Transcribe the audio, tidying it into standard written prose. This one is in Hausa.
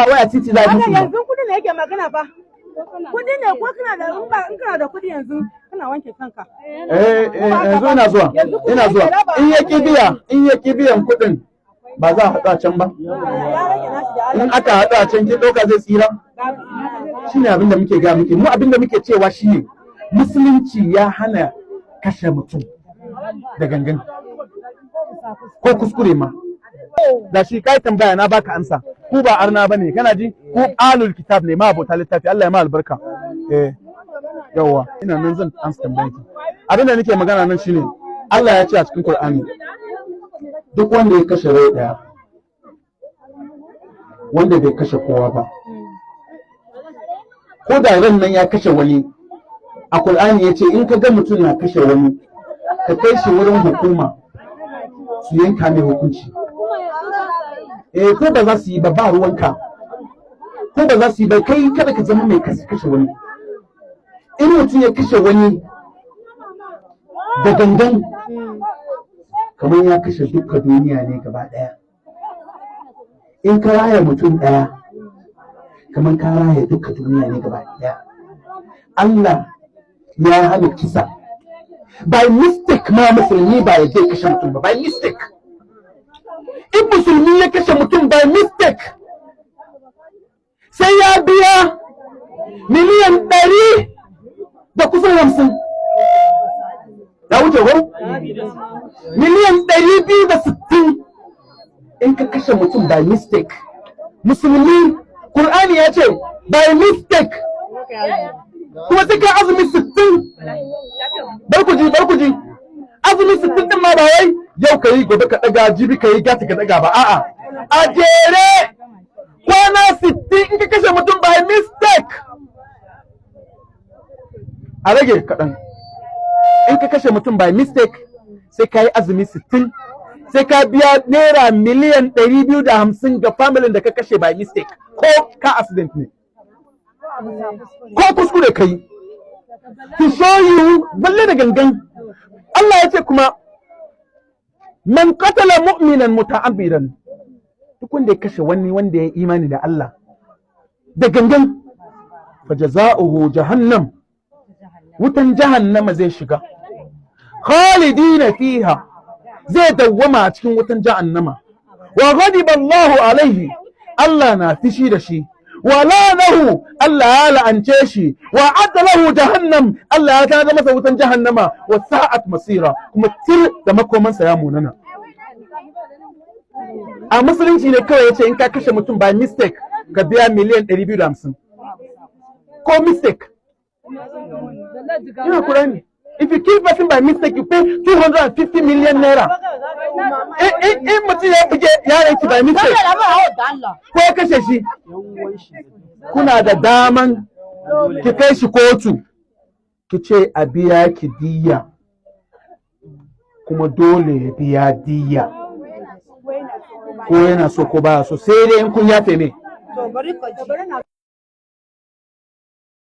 waya titi za musu yanzu kudi ne yake magana fa. Kudi ne ko kana da in kana da kudi yanzu kana wanke kanka. Yanzu ina zuwa in ya biyan kudin ba za a haɗu a can ba. In aka haɗu a can kin ɗauka zai tsira. Shine abin da muke ga muke mu abin da muke cewa shine musulunci ya hana kashe mutum da gangan ko kuskure ma. Da shi kai tambaya na baka ansa. Ku ba arna bane kana ji ku alul kitab ne ma abota littafi Allah ya ma albarka. Yawa ina nan zan ansa tambayar ki. Abin da nake magana nan shine Allah ya ce a cikin Qur'ani duk wanda ya kashe rai daya wanda bai kashe kowa ba ko da ran nan ya kashe wani a Qur'ani ya ce in ka ga mutum na kashe wani ka kai shi wurin hukuma su yanka mai hukunci. Ko ba za su yi ba ruwanka ko ba za su yi ba kai kada ka zama mai kashe wani. In mutum ya kashe wani da gangan kamar ya kashe dukkan duniya ne gaba daya. In ka raya mutum daya kamar ka raya dukkan duniya ne gaba daya. Allah ya hana kisa by mistake ma musulmi ba ya je kashe mutum ba by mistake. In musulmi ya kashe mutum by mistake sai ya biya miliyan 100 da kusan 50. Ya wuce ko? Miliyan 260 in ka kashe mutum by mistake. Musulmi Qur'ani ya ce by mistake kuma sai ka azumi 60. Barkuji azumi 60 din ma ba wai yau ka yi gobe ka daga jibi ka yi gata ka daga ba a'a a jere kwana 60 in ka kashe mutum by mistake. A rage kaɗan in ka kashe mutum by mistake sai ka yi azumi 60 sai ka biya naira miliyan 250 ga familin da ka kashe by mistake ko ka accident ne ko kuskure ka yi to show you balle da gangan. Allah ya ce kuma man qatala mu'minan muta'ammidan duk wanda ya kashe wani wanda ya imani da Allah da gangan fa jazaohu jahannam wutan jahannama zai shiga khalidina fiha zai dawwama a cikin wutan jahannama wa ghadiba Allahu alaihi Allah na fishi da shi wa la'anahu Allah ya la'ance shi wa adda lahu jahannam Allah ya tada masa wutan jahannama wa sa'at masira kuma tir da makomansa ya munana. A musulunci ne kawai yace in ka kashe mutum by mistake ka biya miliyan 250 ko mistake. Ina Qur'ani. If you kill person by mistake, you pay 250 million naira. In mutum ya buge yaran ki by mistake, ko ya kashe shi, kuna da daman ki kai shi kotu, ki ce a biya ki diya, kuma dole ya biya diya. Ko yana so ko ba so, sai dai in kun yafe ne.